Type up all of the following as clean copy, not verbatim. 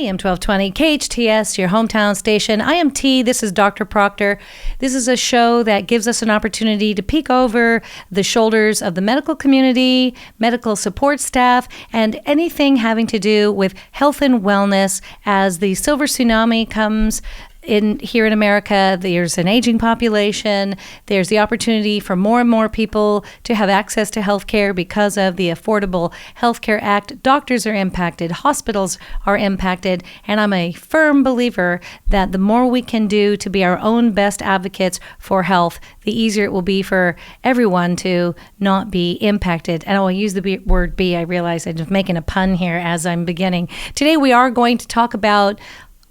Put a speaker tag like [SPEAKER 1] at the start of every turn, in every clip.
[SPEAKER 1] AM 1220, KHTS, your hometown station. I am T. This is Dr. Proctor. This is a show that gives us an opportunity to peek over the shoulders of the medical community, medical support staff, and anything having to do with health and wellness as the silver tsunami comes here in America. There's an aging population. There's the opportunity for more and more people to have access to health care because of the Affordable Health Care Act. Doctors are impacted, hospitals are impacted, and I'm a firm believer that the more we can do to be our own best advocates for health, the easier it will be for everyone to not be impacted. And I'll use the word be. I realize I'm just making a pun here as I'm beginning. Today we are going to talk about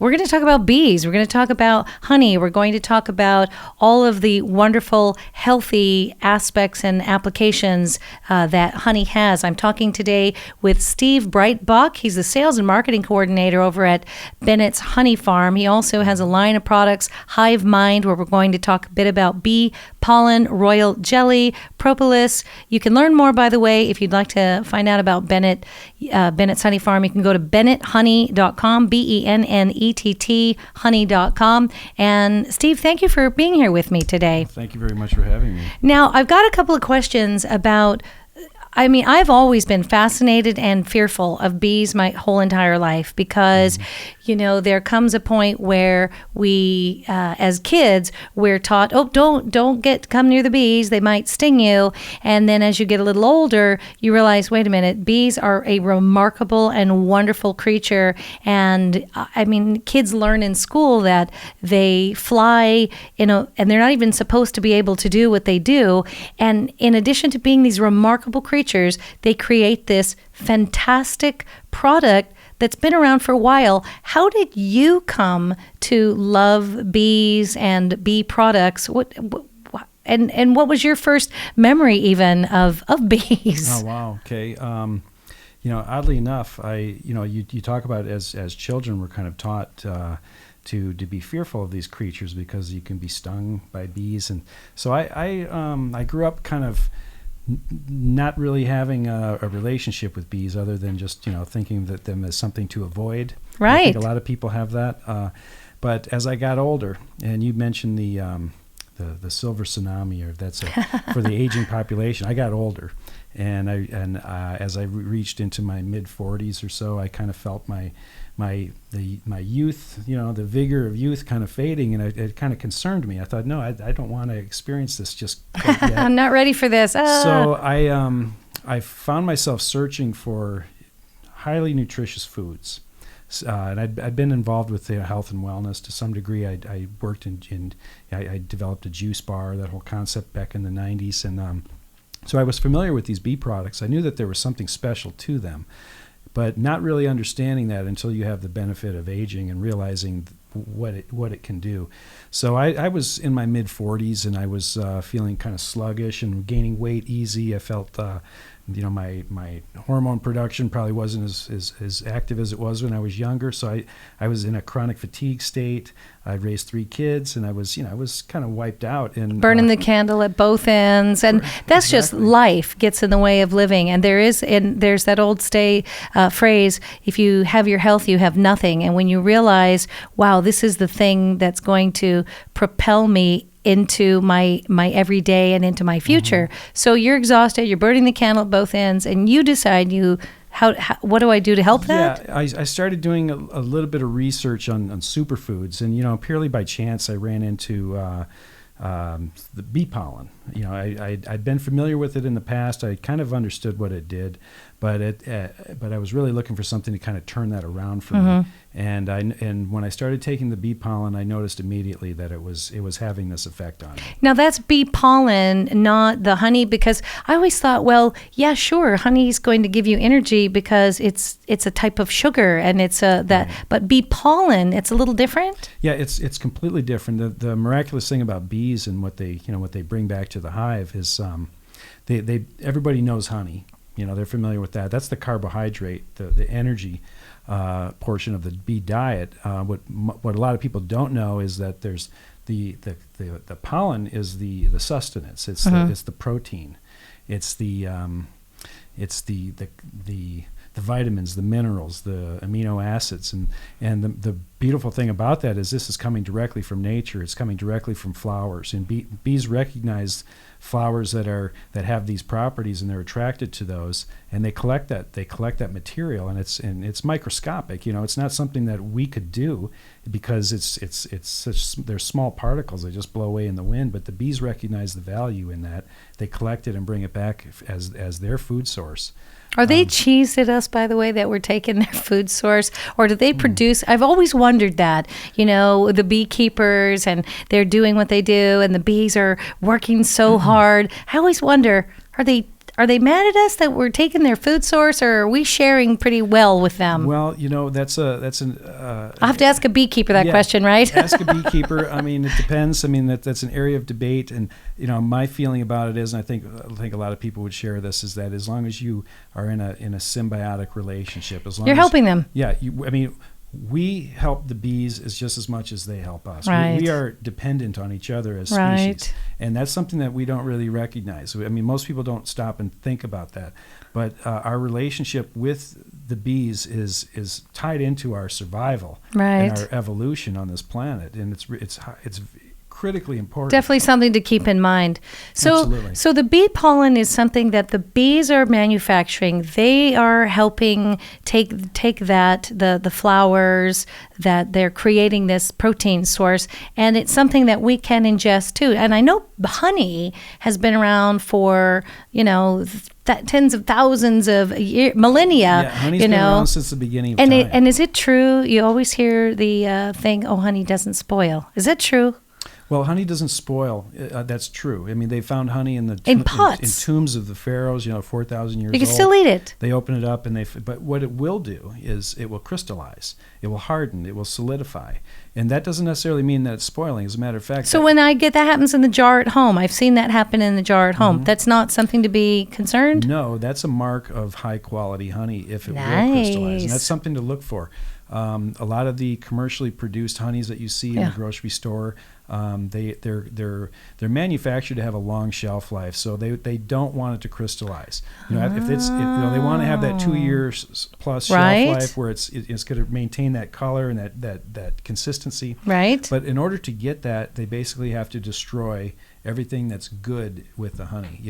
[SPEAKER 1] We're going to talk about bees. We're going to talk about honey. We're going to talk about all of the wonderful, healthy aspects and applications that honey has. I'm talking today with Steve Breitbach. He's the sales and marketing coordinator over at Bennett's Honey Farm. He also has a line of products, Hivemind, where we're going to talk a bit about bee pollen, royal jelly, propolis. You can learn more, by the way, if you'd like to find out about Bennett's Honey Farm. You can go to bennetthoney.com, BENNETT, honey.com. And Steve, thank you for being here with me today.
[SPEAKER 2] Thank you very much for having me.
[SPEAKER 1] Now, I've got a couple of questions about, I've always been fascinated and fearful of bees my whole entire life because, there comes a point where we, as kids, we're taught, don't come near the bees. They might sting you. And then as you get a little older, you realize, wait a minute, bees are a remarkable and wonderful creature. And kids learn in school that they fly, and they're not even supposed to be able to do what they do. And in addition to being these remarkable creatures, they create this fantastic product that's been around for a while. How did you come to love bees and bee products? And what was your first memory even of bees?
[SPEAKER 2] Oh, wow. Okay. Oddly enough, you talk about as children, we're kind of taught to be fearful of these creatures because you can be stung by bees. And so I grew up kind of not really having a relationship with bees other than just, thinking that them as something to avoid.
[SPEAKER 1] Right.
[SPEAKER 2] I think a lot of people have that. But as I got older, and you mentioned the silver tsunami, or that's for the aging population, I got older. And as I reached into my mid 40s or so, I kind of felt my youth, the vigor of youth kind of fading, and it kind of concerned me. I thought, no, I don't want to experience this just quite yet.
[SPEAKER 1] I'm not ready for this.
[SPEAKER 2] So I found myself searching for highly nutritious foods. And I'd been involved with health and wellness to some degree. I worked I developed a juice bar, that whole concept back in the 90s. And so I was familiar with these bee products. I knew that there was something special to them, but not really understanding that until you have the benefit of aging and realizing what it can do. So I was in my mid 40s, and I was feeling kind of sluggish and gaining weight easy. I felt my hormone production probably wasn't as active as it was when I was younger. So I was in a chronic fatigue state. I raised 3 kids, and I was kind of wiped out and
[SPEAKER 1] burning the candle at both ends. And that's
[SPEAKER 2] exactly.
[SPEAKER 1] Just life gets in the way of living. And there's that old phrase, if you have your health, you have nothing. And when you realize, wow, this is the thing that's going to propel me into my everyday and into my future. Mm-hmm. So you're exhausted, you're burning the candle at both ends, and you decide how what do I do to help that?
[SPEAKER 2] Yeah, I started doing a little bit of research on superfoods, and purely by chance I ran into the bee pollen. I'd been familiar with it in the past. I kind of understood what it did, but I was really looking for something to kind of turn that around for me. And when I started taking the bee pollen, I noticed immediately that it was having this effect on me.
[SPEAKER 1] Now that's bee pollen, not the honey, because I always thought, well, yeah, sure, honey's going to give you energy because it's a type of sugar, and it's but bee pollen, it's a little different.
[SPEAKER 2] Yeah, it's completely different. The miraculous thing about bees and what they bring back to the hive is they everybody knows honey. They're familiar with that. That's the carbohydrate, the energy portion of the bee diet. What a lot of people don't know is that there's the pollen is the sustenance. It's the protein. It's the the vitamins, the minerals, the amino acids, and the beautiful thing about that is this is coming directly from nature. It's coming directly from flowers, and bees recognize flowers that have these properties, and they're attracted to those, and they collect that material, and it's microscopic. It's not something that we could do because they're small particles. They just blow away in the wind. But the bees recognize the value in that. They collect it and bring it back as their food source.
[SPEAKER 1] Are they cheesed at us, by the way, that we're taking their food source? Or do they produce? I've always wondered that, the beekeepers, and they're doing what they do, and the bees are working so hard. I always wonder, are they mad at us that we're taking their food source, or are we sharing pretty well with them?
[SPEAKER 2] Well, that's I'll
[SPEAKER 1] have to ask a beekeeper that question, right?
[SPEAKER 2] Ask a beekeeper. It depends. That's an area of debate, and my feeling about it is, and I think a lot of people would share this, is that as long as you are in a symbiotic relationship, as long
[SPEAKER 1] you're
[SPEAKER 2] as
[SPEAKER 1] helping them.
[SPEAKER 2] Yeah, we help the bees just as much as they help us.
[SPEAKER 1] Right.
[SPEAKER 2] We are dependent on each other as species.
[SPEAKER 1] Right.
[SPEAKER 2] And that's something that we don't really recognize. Most people don't stop and think about that. But our relationship with the bees is tied into our survival and our evolution on this planet. And it's critically important.
[SPEAKER 1] Definitely something to keep in mind.
[SPEAKER 2] Absolutely.
[SPEAKER 1] So the bee pollen is something that the bees are manufacturing. They are helping take that, the flowers, that they're creating this protein source, and it's something that we can ingest too. And I know honey has been around for, tens of thousands of millennia.
[SPEAKER 2] Yeah, honey's been around since the beginning of time.
[SPEAKER 1] And is it true? You always hear the thing, honey doesn't spoil. Is that true?
[SPEAKER 2] Well, honey doesn't spoil. That's true. They found honey in
[SPEAKER 1] pots,
[SPEAKER 2] in tombs of the pharaohs. 4,000 years old.
[SPEAKER 1] You can still eat it.
[SPEAKER 2] They open it up, but what it will do is it will crystallize. It will harden. It will solidify, and that doesn't necessarily mean that it's spoiling. As a matter of fact,
[SPEAKER 1] so when that happens in the jar at home, I've seen that happen in the jar at home. Mm-hmm. That's not something to be concerned.
[SPEAKER 2] No, that's a mark of high quality honey if it will crystallize, and that's something to look for. A lot of the commercially produced honeys that you see in the grocery store, they're manufactured to have a long shelf life, so they don't want it to crystallize. They want to have that 2 years plus shelf life where it's going to maintain that color and that consistency.
[SPEAKER 1] Right.
[SPEAKER 2] But in order to get that, they basically have to destroy everything that's good with the honey.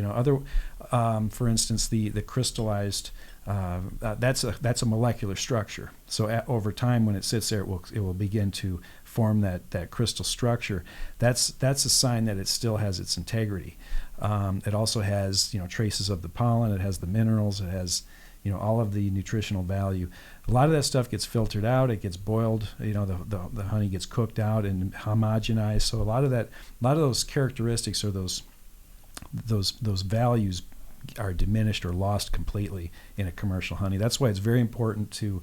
[SPEAKER 2] For instance, the crystallized. That's a molecular structure. So over time, when it sits there, it will begin to form that crystal structure. That's a sign that it still has its integrity. It also has traces of the pollen. It has the minerals. It has all of the nutritional value. A lot of that stuff gets filtered out. It gets boiled. The honey gets cooked out and homogenized. So a lot of those characteristics or those values are diminished or lost completely in a commercial honey. That's why it's very important to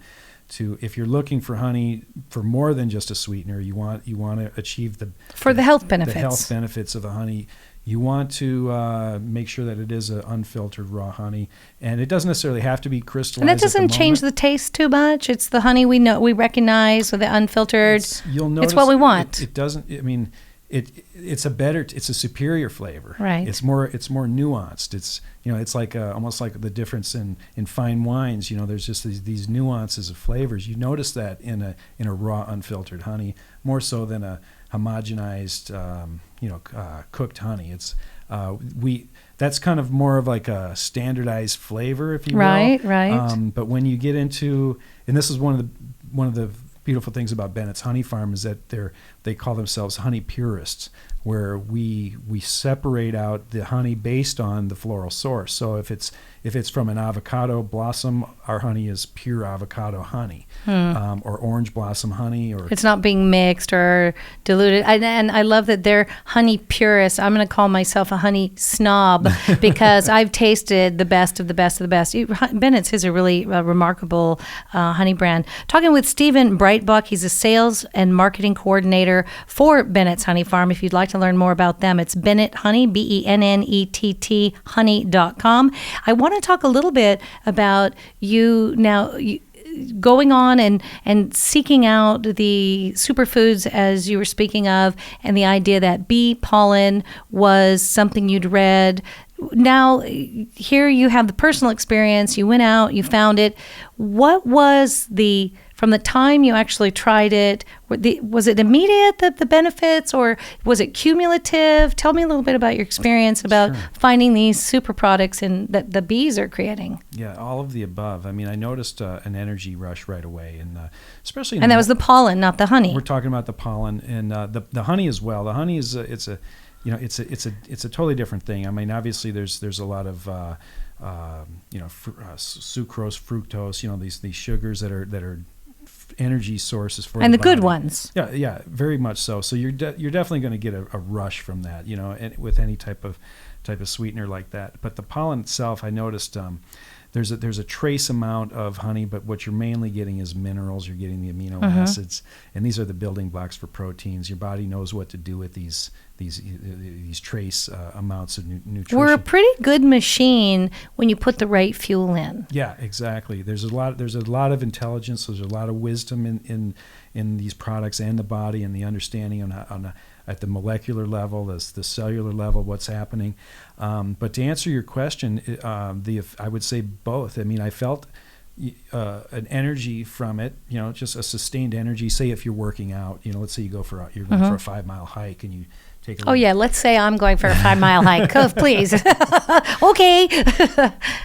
[SPEAKER 2] if you're looking for honey for more than just a sweetener, you want to achieve the
[SPEAKER 1] health benefits.
[SPEAKER 2] The health benefits of the honey. You want to make sure that it is an unfiltered raw honey, and it doesn't necessarily have to be crystallized.
[SPEAKER 1] And that doesn't change the taste too much. It's the honey we recognize with the unfiltered.
[SPEAKER 2] You'll notice
[SPEAKER 1] it's what we want.
[SPEAKER 2] It doesn't. It's a superior flavor.
[SPEAKER 1] Right.
[SPEAKER 2] It's more nuanced. It's like almost like the difference in fine wines. There's just these nuances of flavors. You notice that in a raw unfiltered honey more so than a homogenized cooked honey. It's that's kind of more of like a standardized flavor, if you will.
[SPEAKER 1] Right.
[SPEAKER 2] But when you get into, and this is one of the beautiful things about Bennett's Honey Farm is that they call themselves honey purists, where we separate out the honey based on the floral source. So if it's from an avocado blossom, our honey is pure avocado honey, or orange blossom honey, or
[SPEAKER 1] it's not being mixed or diluted. And I love that they're honey purists. I'm going to call myself a honey snob because I've tasted the best of the best of the best. Bennett's is a really remarkable honey brand. Talking with Stephen Breitbach, he's a sales and marketing coordinator for Bennett's Honey Farm. If you'd like to learn more about them, it's Bennett Honey, BENNETT honey.com. I want to talk a little bit about you now. Going on and seeking out the superfoods, as you were speaking of, and the idea that bee pollen was something you'd read now here you have the personal experience. You went out, you found it. What was from the time you actually tried it, was it immediate, the benefits, or was it cumulative? Tell me a little bit about your experience about finding these super products that the bees are creating.
[SPEAKER 2] Yeah, all of the above. I mean, I noticed an energy rush right away, and especially.
[SPEAKER 1] And that was the pollen, not the honey.
[SPEAKER 2] We're talking about the pollen and the honey as well. The honey is it's a totally different thing. I mean, obviously there's a lot of sucrose, fructose, these sugars that are energy sources for
[SPEAKER 1] and the
[SPEAKER 2] body.
[SPEAKER 1] Good ones.
[SPEAKER 2] Yeah, very much so. So you're definitely going to get a rush from that, and with any type of sweetener like that. But the pollen itself, I noticed there's a trace amount of honey, but what you're mainly getting is minerals. You're getting the amino acids, and these are the building blocks for proteins. Your body knows what to do with these trace amounts of nutrition.
[SPEAKER 1] We're a pretty good machine when you put the right fuel in.
[SPEAKER 2] Yeah, exactly. There's a lot of intelligence. There's a lot of wisdom in these products and the body, and the understanding at the molecular level, the cellular level, what's happening. But to answer your question, I would say both. I mean, I felt an energy from it, just a sustained energy. Say if you're working out, let's say you're going for a 5-mile hike and you take a
[SPEAKER 1] let's say I'm going for a 5-mile hike. Oh, please. Okay.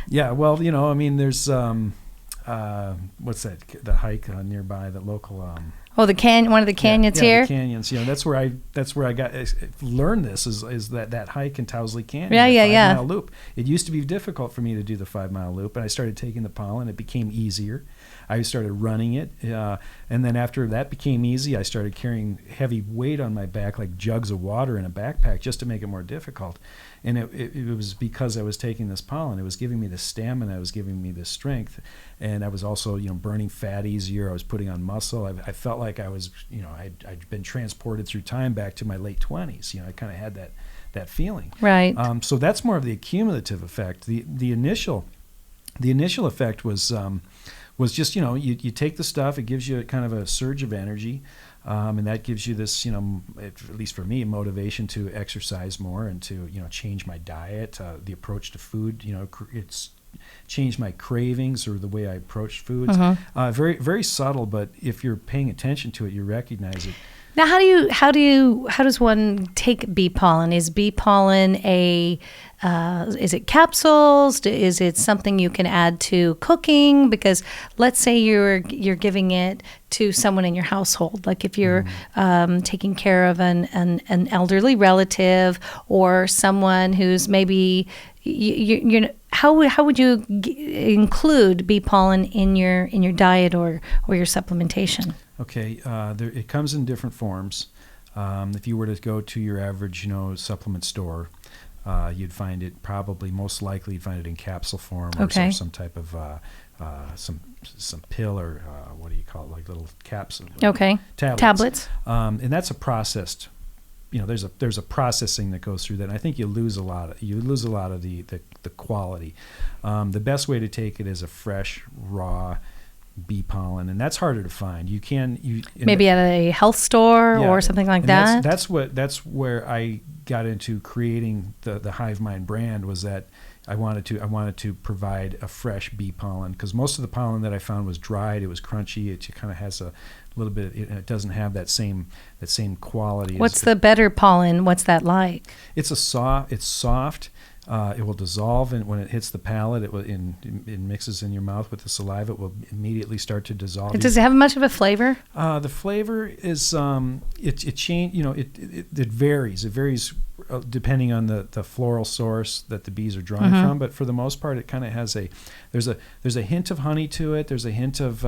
[SPEAKER 2] Yeah, well, I mean, there's what's that? The hike nearby, the local.
[SPEAKER 1] One of the canyons here.
[SPEAKER 2] The canyons. That's where I learned this is that hike in Towsley Canyon.
[SPEAKER 1] Yeah.
[SPEAKER 2] 5-mile loop. It used to be difficult for me to do the 5-mile loop, and I started taking the pollen. It became easier. I started running it, and then after that became easy, I started carrying heavy weight on my back, like jugs of water in a backpack, just to make it more difficult. And it was because I was taking this pollen. It was giving me the stamina. It was giving me the strength, and I was also burning fat easier. I was putting on muscle. I felt like I was I'd been transported through time back to my late 20s. I kind of had that feeling.
[SPEAKER 1] Right.
[SPEAKER 2] So that's more of the accumulative effect. The initial effect was just you take the stuff. It gives you kind of a surge of energy. And that gives you this, at least for me, motivation to exercise more and to, change my diet, the approach to food. It's changed my cravings or the way I approach foods. Very, very subtle, but if you're paying attention to it, you recognize it.
[SPEAKER 1] Now, how does one take bee pollen? Is bee pollen is it capsules? Is it something you can add to cooking? Because let's say you're giving it to someone in your household, like if you're taking care of an elderly relative or someone who's maybe how would you include bee pollen in your diet or your supplementation?
[SPEAKER 2] Okay, it comes in different forms. If you were to go to your average, supplement store, you'd find it most likely you'd find it in capsule form or some type of some pill or what do you call it, like little capsule.
[SPEAKER 1] Okay. Tablets.
[SPEAKER 2] And that's a processed. There's a processing that goes through that. And I think you lose a lot of the quality. The best way to take it is a fresh, raw bee pollen, and that's harder to find. Maybe at a health store or something like that. That's where I got into creating the Hivemind brand, was that I wanted to provide a fresh bee pollen, because most of the pollen that I found was dried. It was crunchy. It kind of has a little bit. It doesn't have that same quality.
[SPEAKER 1] What's the better pollen? What's that like?
[SPEAKER 2] It's soft. It will dissolve, and when it hits the palate, it mixes in your mouth with the saliva. It will immediately start to dissolve.
[SPEAKER 1] Does it have much of a flavor?
[SPEAKER 2] The flavor is it varies. It varies depending on the floral source that the bees are drawing from. But for the most part, it kind of has there's a hint of honey to it. There's a hint of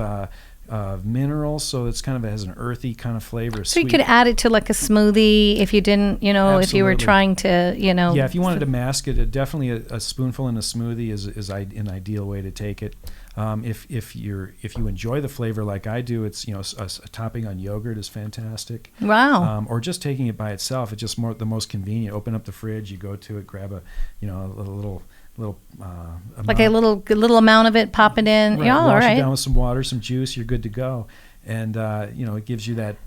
[SPEAKER 2] minerals, so it's kind of has an earthy kind of flavor.
[SPEAKER 1] So you could add it to like a smoothie if you didn't, if you were trying to,
[SPEAKER 2] Yeah, if you wanted to mask it, definitely a spoonful in a smoothie is an ideal way to take it. If you enjoy the flavor like I do, it's a topping on yogurt is fantastic.
[SPEAKER 1] Wow.
[SPEAKER 2] Or just taking it by itself, it's just the most convenient. Open up the fridge, you go to it, grab a little
[SPEAKER 1] like a little amount of it, pop it in.
[SPEAKER 2] Right,
[SPEAKER 1] Yeah, all
[SPEAKER 2] wash
[SPEAKER 1] right.
[SPEAKER 2] it down with some water, some juice, you're good to go. And it gives you that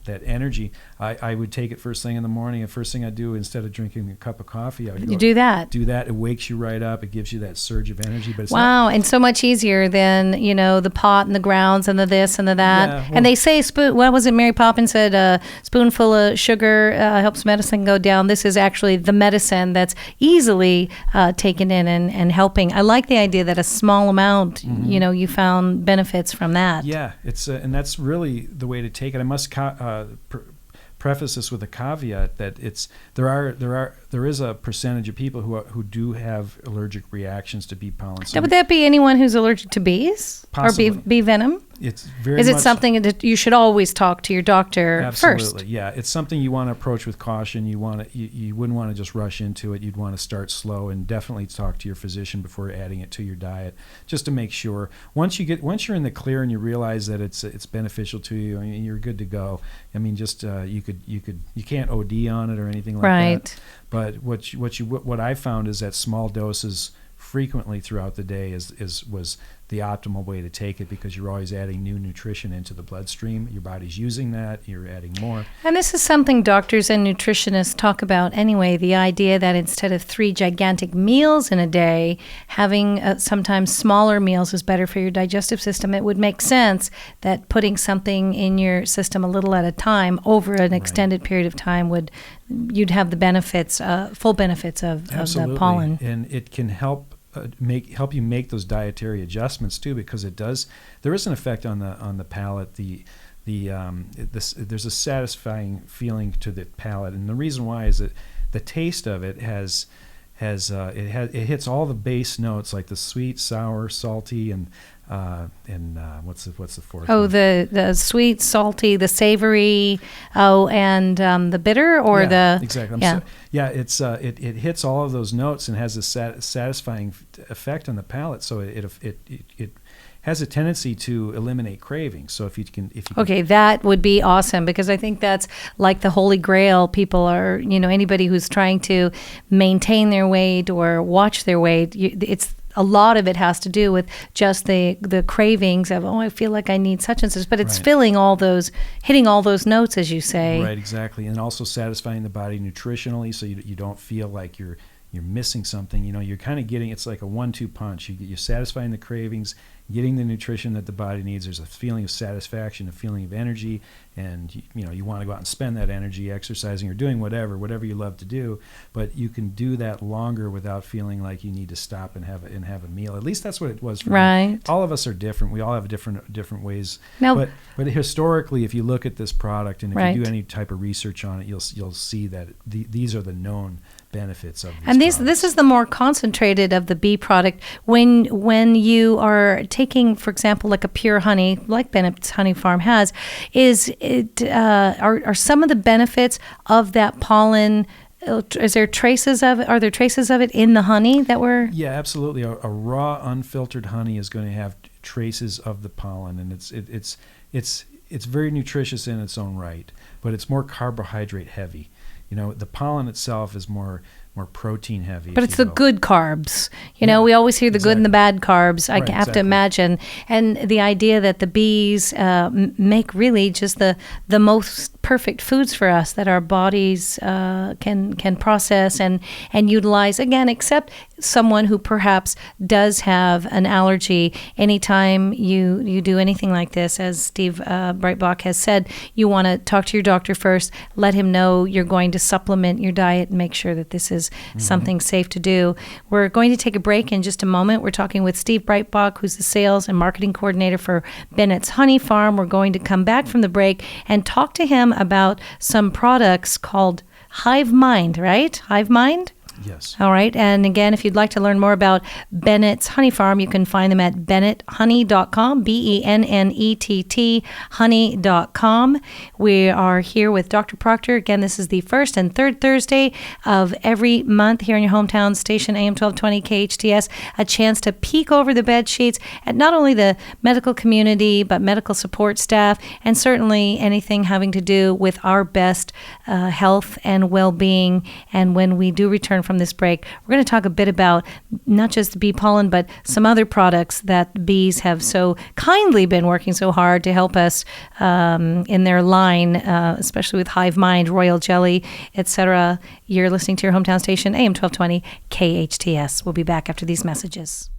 [SPEAKER 2] energy. I would take it first thing in the morning. The first thing I do, instead of drinking a cup of coffee, I would
[SPEAKER 1] do that.
[SPEAKER 2] It wakes you right up. It gives you that surge of energy. But it's
[SPEAKER 1] and so much easier than the pot and the grounds and the this and the that.
[SPEAKER 2] Yeah,
[SPEAKER 1] and they say what was it? Mary Poppins said a spoonful of sugar helps medicine go down. This is actually the medicine that's easily taken in and helping. I like the idea that a small amount, you found benefits from that.
[SPEAKER 2] Yeah, it's and that's really the way to take it. I must preface this with a caveat that there is a percentage of people who do have allergic reactions to bee pollen. So
[SPEAKER 1] would that be anyone who's allergic to bees?
[SPEAKER 2] Possibly.
[SPEAKER 1] Or bee venom?
[SPEAKER 2] It's very
[SPEAKER 1] Is it
[SPEAKER 2] much
[SPEAKER 1] something that you should always talk to your doctor first?
[SPEAKER 2] Absolutely, yeah. It's something you want to approach with caution. You wouldn't want to just rush into it. You'd want to start slow and definitely talk to your physician before adding it to your diet, just to make sure. Once you're in the clear and you realize that it's beneficial to you, I mean, you're good to go. I mean, just you can't OD on it or anything like that. But what I found is that small doses frequently throughout the day was the optimal way to take it, because you're always adding new nutrition into the bloodstream. Your body's using that. You're adding more.
[SPEAKER 1] And this is something doctors and nutritionists talk about anyway, the idea that instead of 3 gigantic meals in a day, having sometimes smaller meals is better for your digestive system. It would make sense that putting something in your system a little at a time over an extended period of time you'd have the benefits, full benefits of the pollen.
[SPEAKER 2] And it can help you make those dietary adjustments too, because there is an effect on the palate. There's a satisfying feeling to the palate, and the reason why is that the taste of it it hits all the base notes, like the sweet, sour, salty, and what's the fourth?
[SPEAKER 1] Oh, the sweet, salty, the savory, and the bitter, or
[SPEAKER 2] exactly. It hits all of those notes and has a satisfying effect on the palate. So it has a tendency to eliminate cravings. So if you can
[SPEAKER 1] that would be awesome, because I think that's like the holy grail. People are, anybody who's trying to maintain their weight or watch their weight, it's a lot of it has to do with just the cravings of, I feel like I need such and such, but it's hitting all those notes, as you say.
[SPEAKER 2] Right, exactly. And also satisfying the body nutritionally, so you don't feel like you're missing something. You're kind of getting, it's like a 1-2 punch. You're satisfying the cravings, getting the nutrition that the body needs. There's a feeling of satisfaction, a feeling of energy, and you want to go out and spend that energy exercising or doing whatever you love to do. But you can do that longer without feeling like you need to stop and have a meal. At least that's what it was for me. All of us are different. We all have different ways.
[SPEAKER 1] Now,
[SPEAKER 2] but historically, if you look at this product and if you do any type of research on it, you'll see that these are the known benefits of these products.
[SPEAKER 1] This is the more concentrated of the bee product. When you are taking, for example, like a pure honey, like Bennett's Honey Farm has, are some of the benefits of that pollen? Is there traces of it? Are there traces of it in the honey that were?
[SPEAKER 2] Yeah, absolutely. A raw, unfiltered honey is going to have traces of the pollen, and it's very nutritious in its own right, but it's more carbohydrate heavy. The pollen itself is more protein heavy.
[SPEAKER 1] But it's the good carbs. We always hear the good and the bad carbs. I have to imagine. And the idea that the bees make really just the most perfect foods for us that our bodies can process and utilize, again, except someone who perhaps does have an allergy. Anytime you do anything like this, as Steve Breitbach has said, you want to talk to your doctor first, let him know you're going to supplement your diet and make sure that this is something safe to do. We're going to take a break in just a moment. We're talking with Steve Breitbach, who's the sales and marketing coordinator for Bennett's Honey Farm. We're going to come back from the break and talk to him about some products called Hivemind, right? Hivemind?
[SPEAKER 2] Yes.
[SPEAKER 1] All right. And again, if you'd like to learn more about Bennett's Honey Farm, you can find them at bennetthoney.com, BENNETT honey.com. We are here with Dr. Proctor. Again, this is the first and third Thursday of every month here in your hometown station, AM 1220 KHTS, a chance to peek over the bed sheets at not only the medical community, but medical support staff, and certainly anything having to do with our best health and well-being. And when we do return from from this break, we're going to talk a bit about not just bee pollen, but some other products that bees have so kindly been working so hard to help us in their line, especially with Hivemind, Royal Jelly, etc. You're listening to your hometown station, AM 1220 KHTS. We'll be back after these messages.